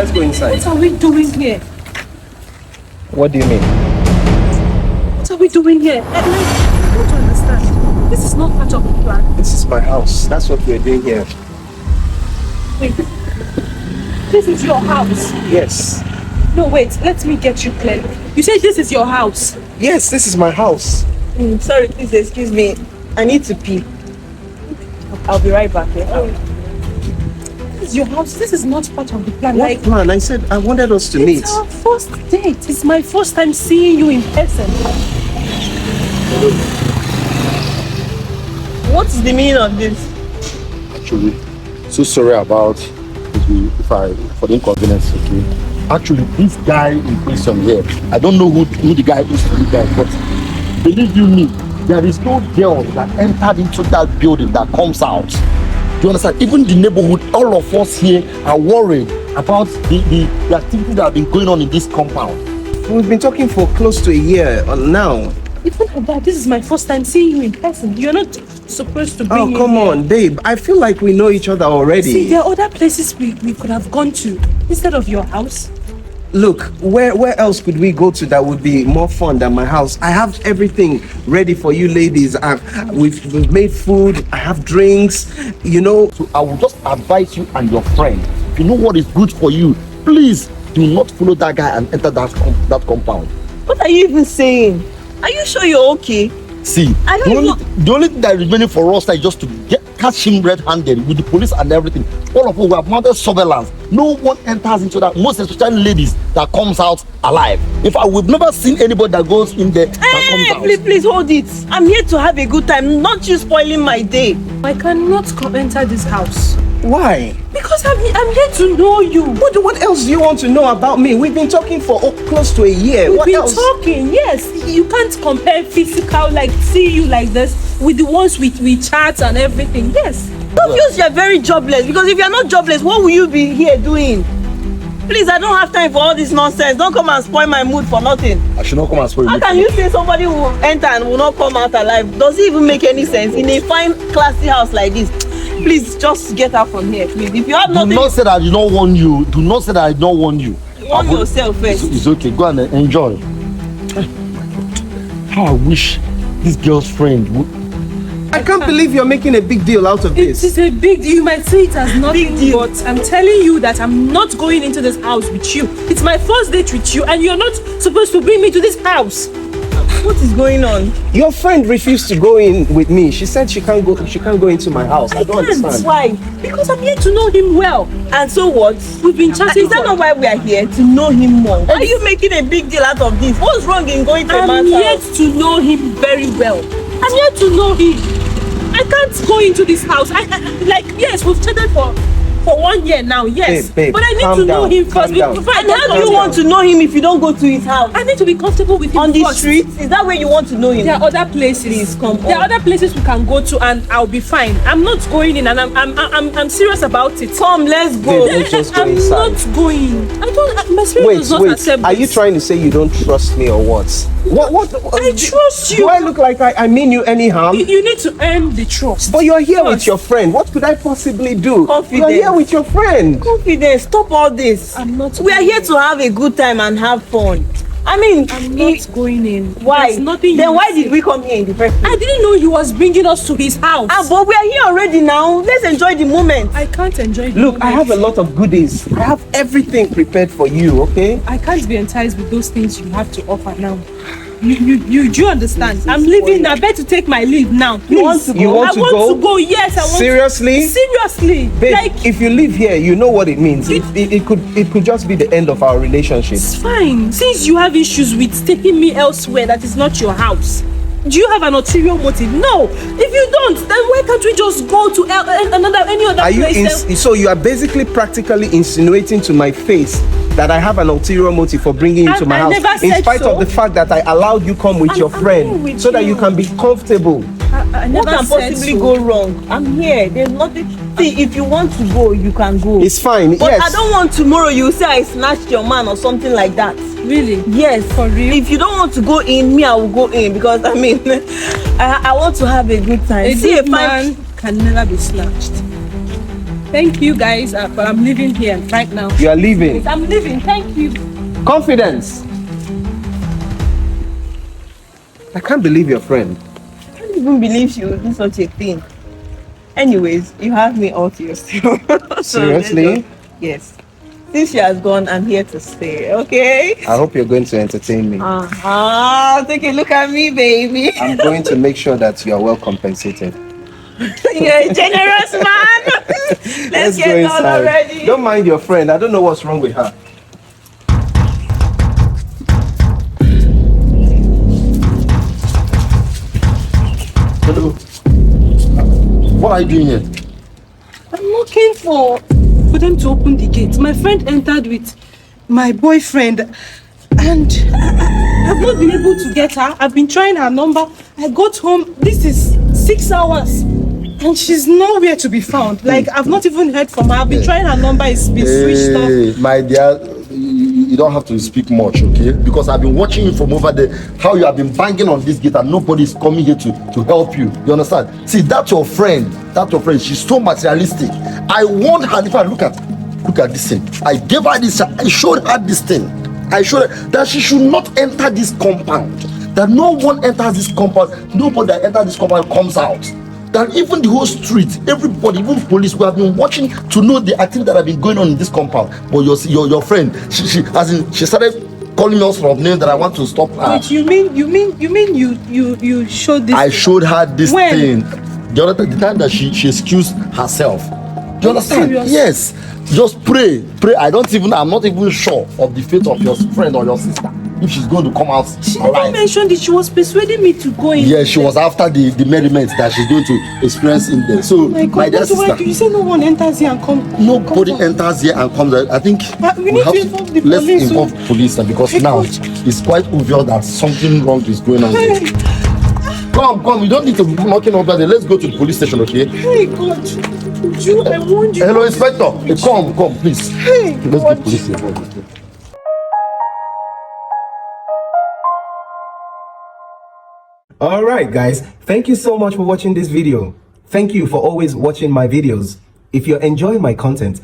Let's go inside. What are we doing here? What do you mean? What are we doing here? I don't understand. This is not part of the plan. This is my house. That's what we're doing here. Wait. This is your house? Yes. No, wait. Let me get you clear. You say this is your house? Yes, this is my house. Sorry, please excuse me. I need to pee. I'll be right back. Yeah? This is your house. This is not part of the plan. What plan? I said I wanted us to meet. It's our first date. It's my first time seeing you in person. What's the meaning of this? Actually, so sorry about for the inconvenience, okay? Actually, this guy in question here, I don't know who the guy is to you guys, but believe you me, there is no girl that entered into that building that comes out. Do you understand? Even the neighborhood, all of us here are worried about the activity that have been going on in this compound. We've been talking for close to a year now. Even at that, this is my first time seeing you in person. You're not supposed to be Oh, come on, babe. I feel like we know each other already. See, there are other places we could have gone to instead of your house. Look, where else could we go to that would be more fun than my house? I have everything ready for you ladies. We've made food. I have drinks, you know. So I will just advise you and your friend, if you know what is good for you, please do not follow that guy and enter that compound. What are you even saying? Are you sure you're okay? See, the only thing that is remaining for us is just to catch him red-handed with the police and everything. All of us, we have mounted surveillance. No one enters into that, most especially ladies that comes out alive. In fact, we've never seen anybody that goes in there that comes out. Please hold it. I'm here to have a good time, not you spoiling my day. I cannot enter this house. Why? Because I'm here to know you. What else do you want to know about me? We've been talking for close to a year. We've what been else? talking, yes. You can't compare physical, like see you like this, with the ones we chat and everything. Yes. Obviously, you're very jobless. Because if you're not jobless, what will you be here doing? Please, I don't have time for all this nonsense. Don't come and spoil my mood for nothing. I should not come and spoil your mood. How can you say somebody will enter and will not come out alive? Does it even make any sense in a fine, classy house like this? Please, just get out from here, please. If you have nothing... Do not say that I did not warn you. Do not say that I did not warn you. Warn yourself first. It's okay. Go and enjoy. How I wish this girl's friend would... I can't believe you're making a big deal out of this. It is a big deal. You might say it as nothing, but I'm telling you that I'm not going into this house with you. It's my first date with you, and you're not supposed to bring me to this house. What is going on? Your friend refused to go in with me. She said she can't go into my house. I don't understand. Why? Because I'm here to know him well. And so what? We've been chatting. Is that not why we are here? To know him more. Why are you making a big deal out of this? What's wrong in going to a man's house? I'm here to know him very well. I'm here to know him. I can't go into this house. Yes, we've chatted for 1 year now, yes. Babe, but I need to know him first. And how do you want to know him if you don't go to his house? I need to be comfortable with him on the first. street. Is that where you want to know him? There are other places. Please come on. There are other places we can go to, and I'll be fine. I'm not going in, and I'm serious about it. Come, let's go. Babe, just go I'm inside. not going. My spirit does not accept Are this. you trying to say you don't trust me or what? What? I trust you. Do I look like I mean you any harm? You need to earn the trust. But you're here with your friend. What could I possibly do? Confidence. You're here with your friend. Confidence. Stop all this. I'm not. We are here to have a good time and have fun. I mean, I'm not going in. Why? There's nothing. Then why did we come here in the first place? I didn't know he was bringing us to his house. But we are here already now. Let's enjoy the moment. I can't enjoy the Look, moment. I have a lot of goodies. I have everything prepared for you, okay? I can't be enticed with those things you have to offer now. You do understand? I'm leaving. I bet to take my leave now. Please. You want to go? I want to go. Yes, I want. Seriously? Seriously. Babe, if you live here, you know what it means. It could just be the end of our relationship. It's fine. Since you have issues with taking me elsewhere that is not your house, do you have an ulterior motive? No. If you don't, then why can't we just go to any other place? So you are basically practically insinuating to my face that I have an ulterior motive for bringing you to my house, in spite of the fact that I allowed you come with your friend, so that you can be comfortable. What can possibly go wrong? I'm here. There's nothing. See, if you want to go, you can go. It's fine. But yes. I don't want tomorrow you say I snatched your man or something like that. Really? Yes. For real? If you don't want to go in, me, I will go in, because I mean, I want to have a good time. A good man can never be snatched. Thank you guys, but I'm leaving here right now. You are leaving. Yes, I'm leaving. Thank you. Confidence. I can't believe your friend. I can't even believe she would do such a thing. Anyways, you have me all to yourself. So Seriously? Yes. Since she has gone, I'm here to stay, okay? I hope you're going to entertain me. Take a look at me, baby. I'm going to make sure that you are well compensated. You're a generous man. Let's go get on inside. already. Don't mind your friend. I don't know what's wrong with her. Hello. What are you doing here? I'm looking for them to open the gate. My friend entered with my boyfriend and I've not been able to get her. I've been trying her number. I got home. This is 6 hours and she's nowhere to be found. Like, I've not even heard from her. I've been trying her number. It's been switched off. My dear, you don't have to speak much, okay? Because I've been watching you from over there, how you have been banging on this gate and nobody's coming here to help you. You understand? See, that's your friend. She's so materialistic. I warned her. If I look at this thing, I gave her this. I showed her this thing. I showed her that she should not enter this compound. That no one enters this compound. Nobody that enters this compound comes out. That even the whole street, everybody, even police, we have been watching to know the activity that have been going on in this compound. But your friend, she started calling me all sort of names that I want to stop her. Wait, you mean you showed this? I showed her this When? thing. The time that she excused herself. Do you understand? Serious? Yes. Just pray. I'm not even sure of the fate of your friend or your sister. If she's going to come out She alive. never mentioned it. She was persuading me to go in. Yeah, she was after the merriment that she's going to experience in there. So, My God, my dear that's why sister, you say no one enters here and nobody comes out. enters here and comes out. I think But we need to involve the let's police. involve police because now it's quite obvious that something wrong is going on there. Hey, Come, we don't need to be knocking over there. Let's go to the police station, okay? hey, God. You, I warned you. Hello, Inspector. Hey, come, please. Hey, Let's God. go to police station. Alright guys, thank you so much for watching this video. Thank you for always watching my videos. If you're enjoying my content,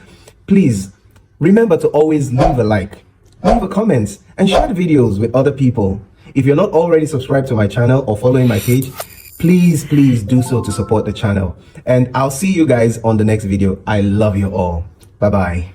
please remember to always leave a like, leave a comment, and share the videos with other people. If you're not already subscribed to my channel or following my page, please do so to support the channel. And I'll see you guys on the next video. I love you all. Bye bye.